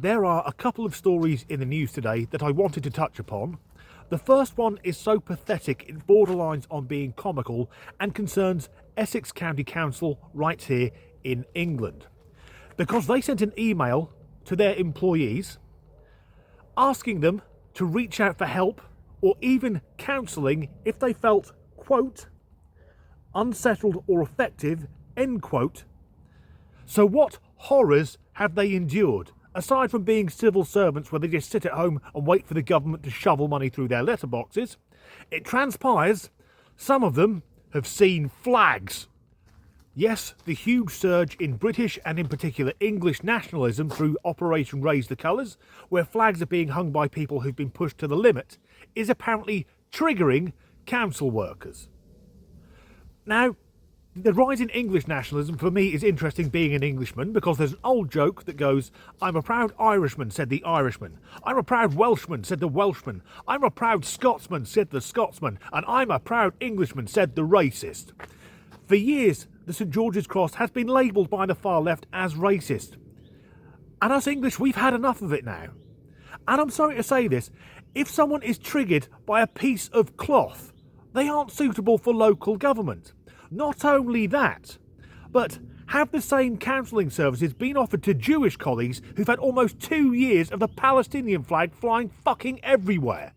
there are a couple of stories in the news today that I wanted to touch upon. The first one is so pathetic it borderlines on being comical and concerns Essex County Council right here in England. Because they sent an email to their employees asking them to reach out for help or even counselling if they felt, quote, unsettled or effective, end quote. So what horrors have they endured? Aside from being civil servants where they just sit at home and wait for the government to shovel money through their letterboxes, it transpires some of them have seen flags. Yes, the huge surge in British and in particular English nationalism through Operation Raise the Colours, where flags are being hung by people who've been pushed to the limit, is apparently triggering council workers. Now, the rise in English nationalism for me is interesting being an Englishman because there's an old joke that goes, I'm a proud Irishman, said the Irishman. I'm a proud Welshman, said the Welshman. I'm a proud Scotsman, said the Scotsman. And I'm a proud Englishman, said the racist. For years, the St George's Cross has been labelled by the far left as racist. And us English, we've had enough of it now. And I'm sorry to say this, if someone is triggered by a piece of cloth, they aren't suitable for local government. Not only that, but have the same counselling services been offered to Jewish colleagues who've had almost 2 years of the Palestinian flag flying fucking everywhere?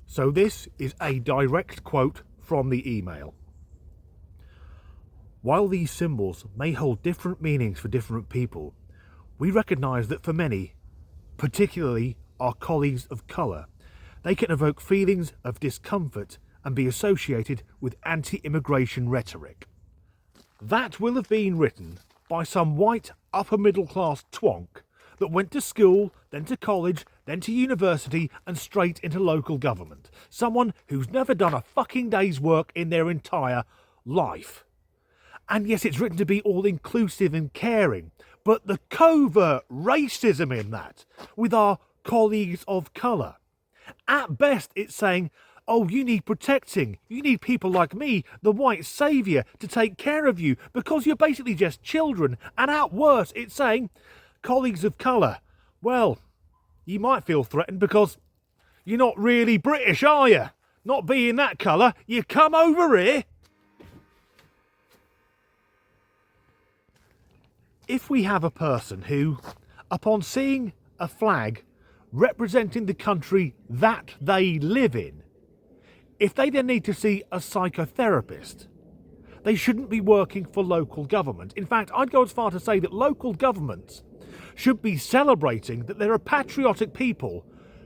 So this is a direct quote from the email. While these symbols may hold different meanings for different people, we recognise that for many, particularly our colleagues of colour, they can evoke feelings of discomfort and be associated with anti-immigration rhetoric. That will have been written by some white upper middle class twonk that went to school, then to college, then to university and straight into local government. Someone who's never done a fucking day's work in their entire life. And yes, it's written to be all inclusive and caring, but the covert racism in that with our colleagues of colour. At best, it's saying, oh, you need protecting. You need people like me, the white saviour, to take care of you because you're basically just children. And at worst, it's saying, colleagues of colour, well, you might feel threatened because you're not really British, are you? Not being that colour, you come over here. If we have a person who, upon seeing a flag representing the country that they live in, if they then need to see a psychotherapist, they shouldn't be working for local government. In fact, I'd go as far to say that local governments should be celebrating that there are patriotic people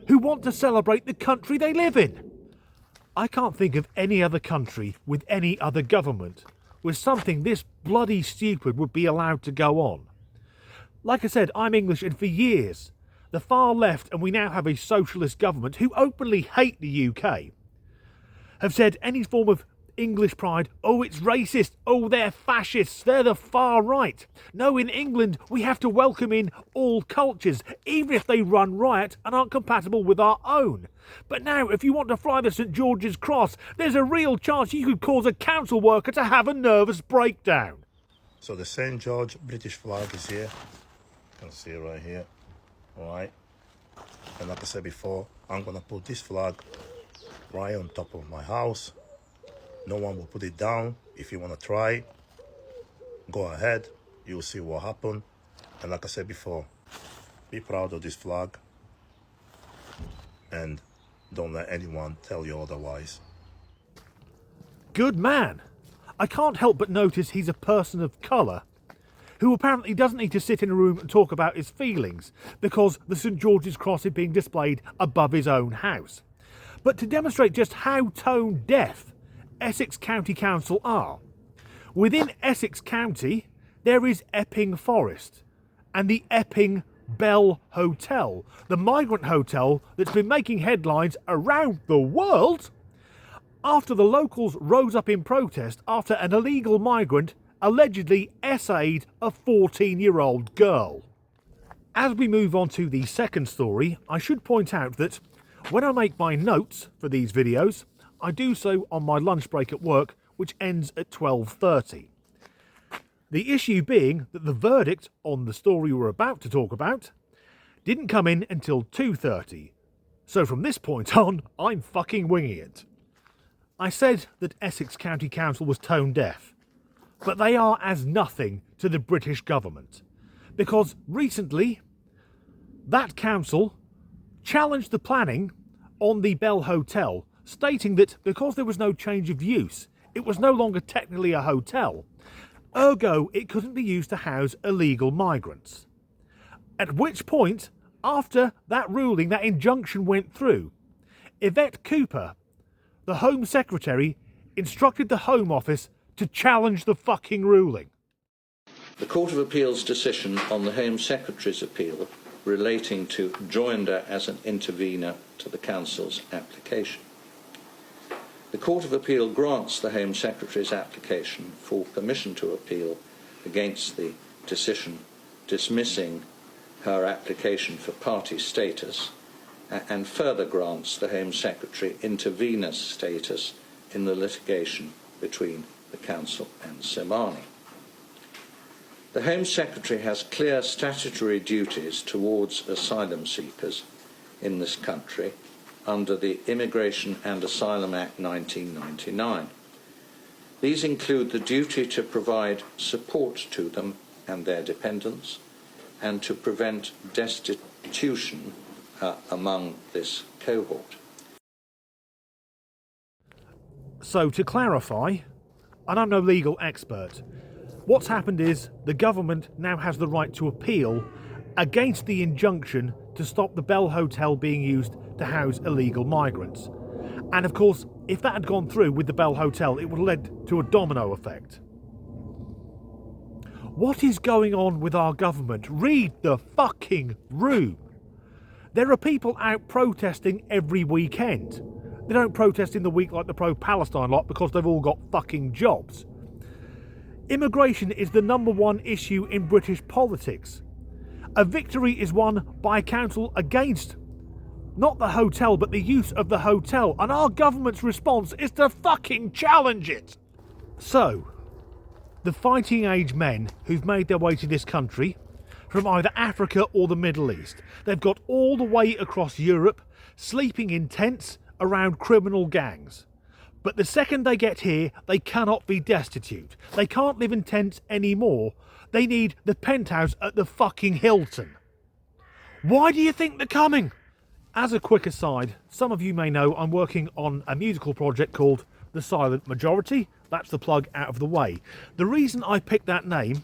who want to celebrate the country they live in. I can't think of any other country with any other government where something this bloody stupid would be allowed to go on. Like I said, I'm English, and for years, the far left, and we now have a socialist government who openly hate the UK, have said any form of English pride, oh, it's racist, oh, they're fascists, they're the far right. No, in England, we have to welcome in all cultures, even if they run riot and aren't compatible with our own. But now, if you want to fly the St George's Cross, there's a real chance you could cause a council worker to have a nervous breakdown. So the St George British flag is here. You can see it right here. Alright. And like I said before, I'm going to put this flag right on top of my house. No one will put it down. If you want to try, go ahead. You'll see what happens. And like I said before, be proud of this flag. And don't let anyone tell you otherwise. Good man. I can't help but notice he's a person of colour who apparently doesn't need to sit in a room and talk about his feelings because the St George's Cross is being displayed above his own house. But to demonstrate just how tone deaf Essex County Council are, within Essex County there is Epping Forest and the Epping Bell Hotel, the migrant hotel that's been making headlines around the world after the locals rose up in protest after an illegal migrant allegedly essayed a 14-year-old girl. As we move on to the second story, I should point out that when I make my notes for these videos, I do so on my lunch break at work, which ends at 12:30. The issue being that the verdict on the story we're about to talk about didn't come in until 2:30. So from this point on, I'm fucking winging it. I said that Essex County Council was tone deaf, but they are as nothing to the British government, because recently that council challenged the planning on the Bell Hotel, stating that because there was no change of use, it was no longer technically a hotel, ergo it couldn't be used to house illegal migrants. At which point, after that ruling, that injunction went through, Yvette Cooper, the Home Secretary, instructed the Home Office to challenge the fucking ruling. The Court of Appeal's decision on the Home Secretary's appeal relating to joinder as an intervener to the Council's application. The Court of Appeal grants the Home Secretary's application for permission to appeal against the decision dismissing her application for party status, and further grants the Home Secretary intervener status in the litigation between the Council and Somali. The Home Secretary has clear statutory duties towards asylum seekers in this country under the Immigration and Asylum Act 1999. These include the duty to provide support to them and their dependents, and to prevent destitution among this cohort. So to clarify, and I'm no legal expert, what's happened is the government now has the right to appeal against the injunction to stop the Bell Hotel being used to house illegal migrants. And of course, if that had gone through with the Bell Hotel, it would have led to a domino effect. What is going on with our government? Read the fucking room. There are people out protesting every weekend. They don't protest in the week like the pro-Palestine lot because they've all got fucking jobs. Immigration is the #1 issue in British politics. A victory is won by a council against not the hotel, but the use of the hotel, and our government's response is to fucking challenge it. So, the fighting age men who've made their way to this country from either Africa or the Middle East, they've got all the way across Europe, sleeping in tents around criminal gangs. But the second they get here, they cannot be destitute. They can't live in tents anymore. They need the penthouse at the fucking Hilton. Why do you think they're coming? As a quick aside, some of you may know I'm working on a musical project called The Silent Majority. That's the plug out of the way. The reason I picked that name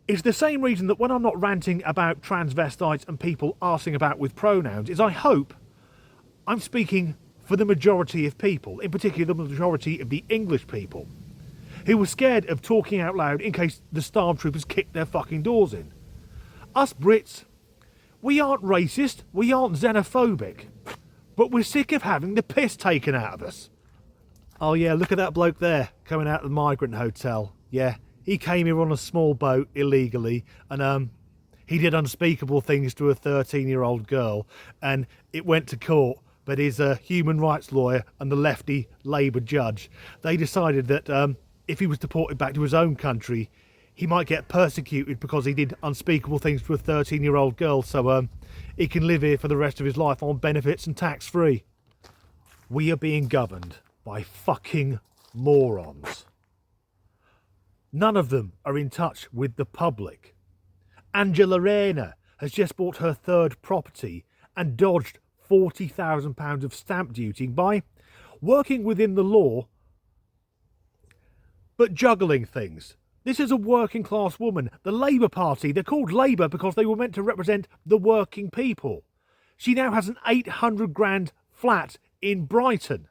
is the same reason that when I'm not ranting about transvestites and people arsing about with pronouns, is I hope I'm speaking for the majority of people, in particular the majority of the English people, who were scared of talking out loud in case the stormtroopers kicked their fucking doors in. Us Brits, we aren't racist, we aren't xenophobic, but we're sick of having the piss taken out of us. Oh yeah, look at that bloke there, coming out of the migrant hotel. Yeah, he came here on a small boat illegally, and he did unspeakable things to a 13-year-old girl, and it went to court. But his human rights lawyer and the lefty Labour judge, they decided that if he was deported back to his own country, he might get persecuted because he did unspeakable things to a 13-year-old girl, so he can live here for the rest of his life on benefits and tax-free. We are being governed by fucking morons. None of them are in touch with the public. Angela Rayner has just bought her third property and dodged £40,000 of stamp duty by working within the law but juggling things. This is a working class woman. The Labour Party, they're called Labour because they were meant to represent the working people. She now has an 800 grand flat in Brighton.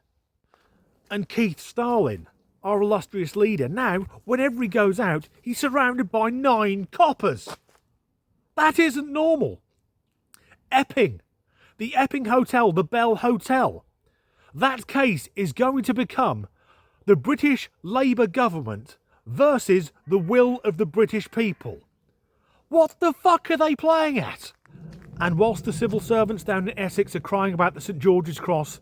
And Keith Stalin, our illustrious leader, now whenever he goes out he's surrounded by 9 coppers. That isn't normal. Epping. The Epping Hotel, the Bell Hotel. That case is going to become the British Labour government versus the will of the British people. What the fuck are they playing at? And whilst the civil servants down in Essex are crying about the St George's Cross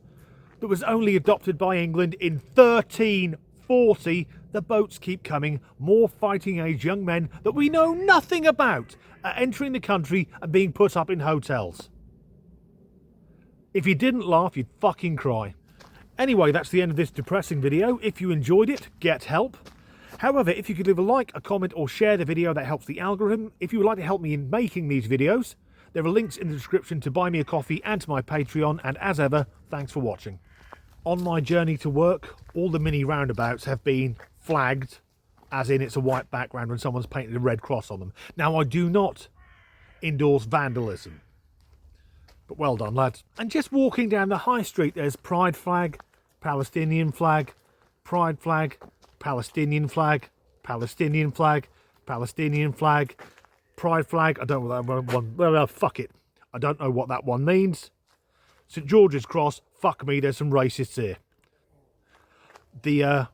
that was only adopted by England in 13 40, the boats keep coming. More fighting-age young men that we know nothing about are entering the country and being put up in hotels. If you didn't laugh, you'd fucking cry. Anyway, that's the end of this depressing video. If you enjoyed it, get help. However, if you could leave a like, a comment, or share the video, that helps the algorithm. If you would like to help me in making these videos, there are links in the description to buy me a coffee and to my Patreon, and as ever, thanks for watching. On my journey to work, all the mini roundabouts have been flagged, as in it's a white background when someone's painted a red cross on them. Now, I do not endorse vandalism, but well done, lads. And just walking down the high street, there's pride flag, Palestinian flag, pride flag, Palestinian flag, Palestinian flag, Palestinian flag, pride flag. I don't know what that one. Well, fuck it. I don't know what that one means. St George's Cross. Fuck me. There's some racists here. The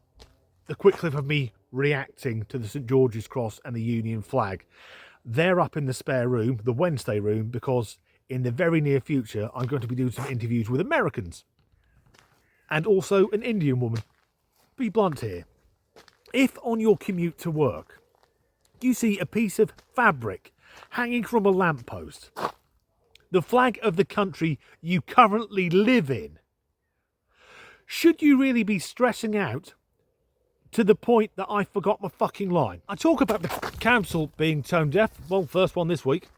quick clip of me reacting to the St George's Cross and the Union flag. They're up in the spare room, the Wednesday room, because in the very near future I'm going to be doing some interviews with Americans and also an Indian woman. Be blunt here. If on your commute to work you see a piece of fabric hanging from a lamppost, the flag of the country you currently live in, should you really be stressing out to the point that I forgot my fucking line? I talk about the council being tone deaf. Well, first one this week.